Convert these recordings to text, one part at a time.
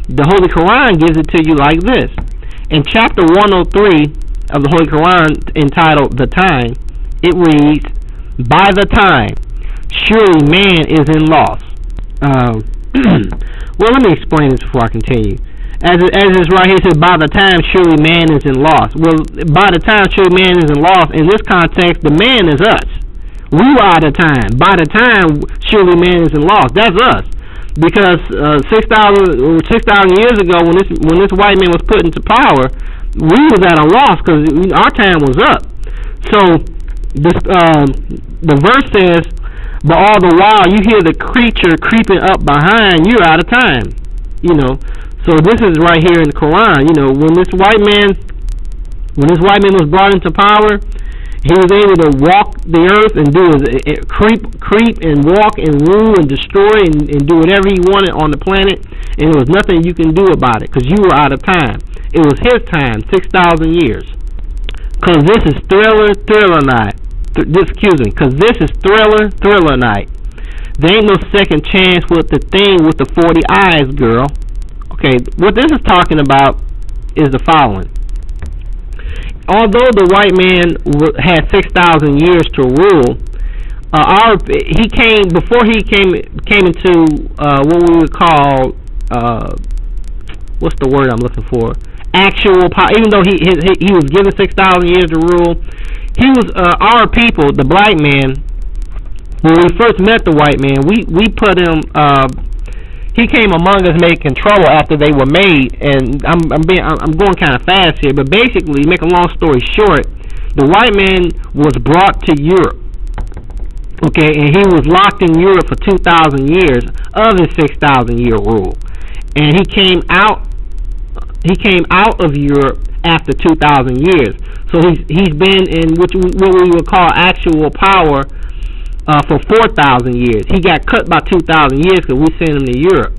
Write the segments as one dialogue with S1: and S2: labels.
S1: The Holy Quran gives it to you like this. In chapter 103 of the Holy Quran, entitled The Time, it reads, by the time, surely man is in loss. Well, let me explain this before I continue. As it's right here, it says, by the time, surely man is in loss. Well, by the time, surely man is in loss, in this context, the man is us. We are the time. By the time, surely man is in loss. That's us. Because 6,000 years ago, when this white man was put into power, we was at a loss because our time was up. So this the verse says, but all the while you hear the creature creeping up behind, you're out of time. So this is right here in the Quran. When this white man was brought into power, he was able to walk the earth and do his creep and walk and rule and destroy and do whatever he wanted on the planet, and there was nothing you can do about it because you were out of time. It was his time, 6,000 years. Because this is thriller night. Because this is thriller night. There ain't no second chance with the thing with the 40 eyes, girl. Okay, what this is talking about is the following. Although the white man had 6,000 years to rule, before he came into what we would call what's the word I'm looking for? Actual power. Even though he was given 6,000 years to rule, he was our people, the black man. When we first met the white man, we put him. He came among us making trouble after they were made, and I'm going kind of fast here, but basically, make a long story short, the white man was brought to Europe, okay, and he was locked in Europe for 2,000 years of his 6,000 year rule, and he came out of Europe after 2,000 years, so he's been in what we would call actual power for 4,000 years. He got cut by 2,000 years because we sent him to Europe.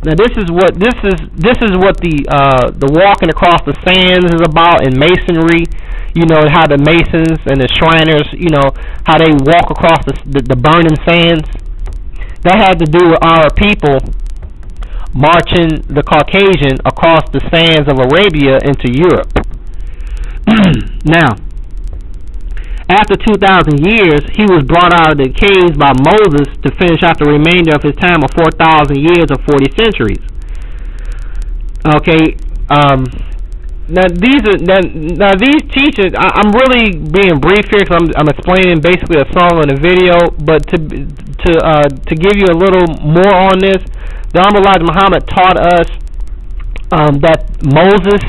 S1: Now this is what the walking across the sands is about in masonry. How the masons and the Shriners, how they walk across the burning sands. That had to do with our people marching the Caucasian across the sands of Arabia into Europe. Now, after 2,000 years, he was brought out of the caves by Moses to finish out the remainder of his time of 4,000 years or 40 centuries. Okay, now these teachings, I'm really being brief here because I'm explaining basically a song in a video, but to give you a little more on this, the Honorable Elijah Muhammad taught us that Moses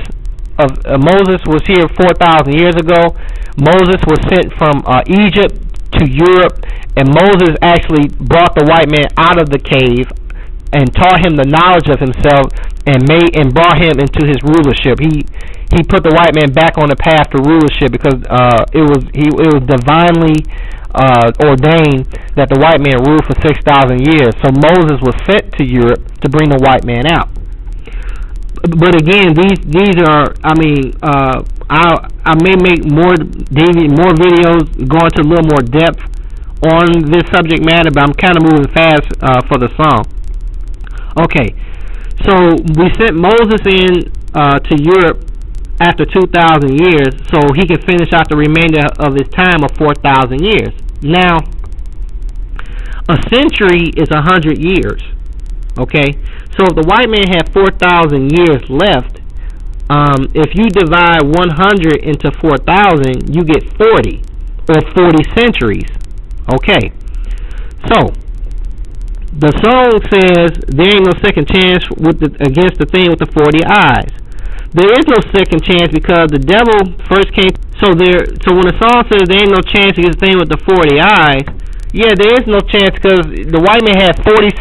S1: was here 4,000 years ago. Moses was sent from Egypt to Europe, and Moses actually brought the white man out of the cave and taught him the knowledge of himself and brought him into his rulership. He put the white man back on the path to rulership because it was divinely ordained that the white man ruled for 6,000 years. So Moses was sent to Europe to bring the white man out. But again, these are, I may make more videos, go into a little more depth on this subject matter, but I'm kind of moving fast for the song. Okay, so we sent Moses in to Europe after 2,000 years so he could finish out the remainder of his time of 4,000 years. Now, a century is 100 years. Okay, so if the white man had 4,000 years left, if you divide 100 into 4,000, you get 40, or 40 centuries. Okay, so the song says there ain't no second chance against the thing with the 40 eyes. There is no second chance because the devil first came. So when the song says there ain't no chance against the thing with the 40 eyes, yeah, there is no chance because the white man had 40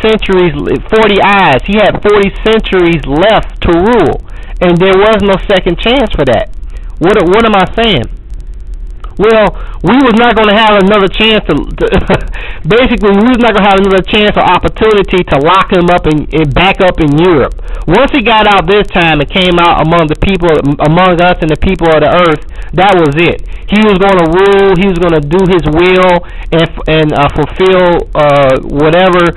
S1: eyes. He had 40 centuries left to rule, and there was no second chance for that. What am I saying? Well, we was not going to have another chance to basically, we was not going to have another chance or opportunity to lock him up and back up in Europe. Once he got out this time and came out among the people, among us and the people of the earth, that was it. He was going to rule. He was going to do his will and fulfill whatever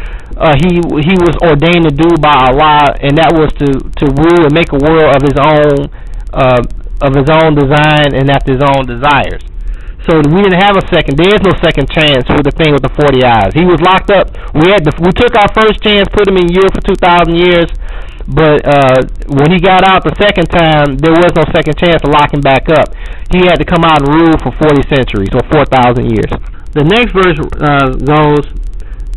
S1: he was ordained to do by Allah, and that was to rule and make a world of his own design and after his own desires. So we didn't have a second. There is no second chance with the thing with the 40 eyes. He was locked up. We took our first chance, put him in Europe for 2,000 years, but when he got out the second time, there was no second chance to lock him back up. He had to come out and rule for 40 centuries or 4,000 years. The next verse goes,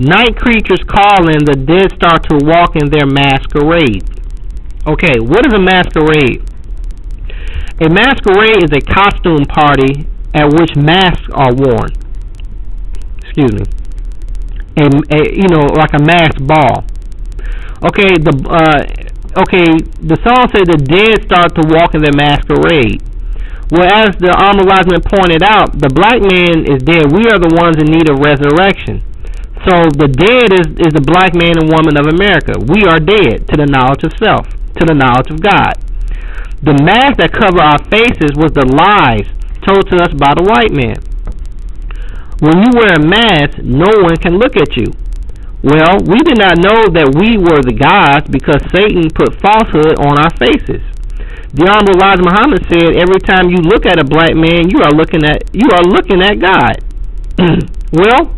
S1: night creatures calling, the dead start to walk in their masquerade. Okay, what is a masquerade? A masquerade is a costume party at which masks are worn. Excuse me. Like a masked ball. Okay, the song said the dead start to walk in their masquerade. Well, as the Amalizman pointed out, the black man is dead. We are the ones in need of resurrection. So the dead is the black man and woman of America. We are dead to the knowledge of self, to the knowledge of God. The mask that cover our faces was the lies told to us by the white man. When you wear a mask, no one can look at you. Well, we did not know that we were the gods because Satan put falsehood on our faces. The Honorable Elijah Muhammad said, every time you look at a black man, you are looking at God. Well,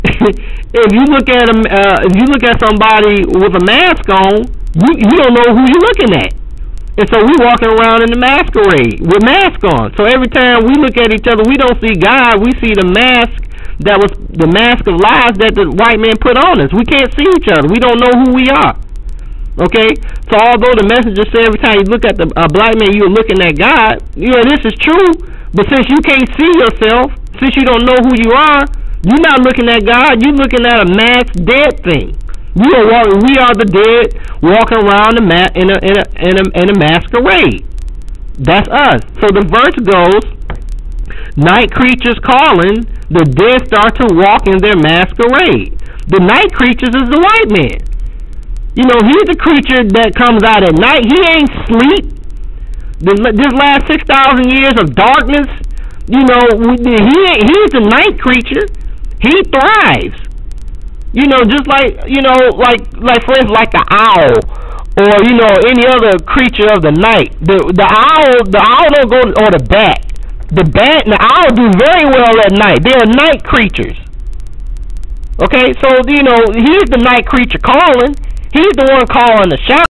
S1: if you look at somebody with a mask on, you don't know who you're looking at. And so we walking around in the masquerade with masks on. So every time we look at each other, we don't see God. We see the mask that was the mask of lies that the white man put on us. We can't see each other. We don't know who we are. Okay? So although the messenger said every time you look at a black man, you're looking at God, this is true. But since you can't see yourself, since you don't know who you are, you're not looking at God. You're looking at a masked dead thing. We are the dead walking around in a masquerade. That's us. So the verse goes, night creatures calling, the dead start to walk in their masquerade. The night creatures is the white man. He's the creature that comes out at night. He ain't sleep. This last 6,000 years of darkness, he's the night creature. He thrives. Just like for instance, like the owl, or any other creature of the night. The owl don't go, or the bat. The bat and the owl do very well at night. They are night creatures. Okay, so he's the night creature calling. He's the one calling the shots.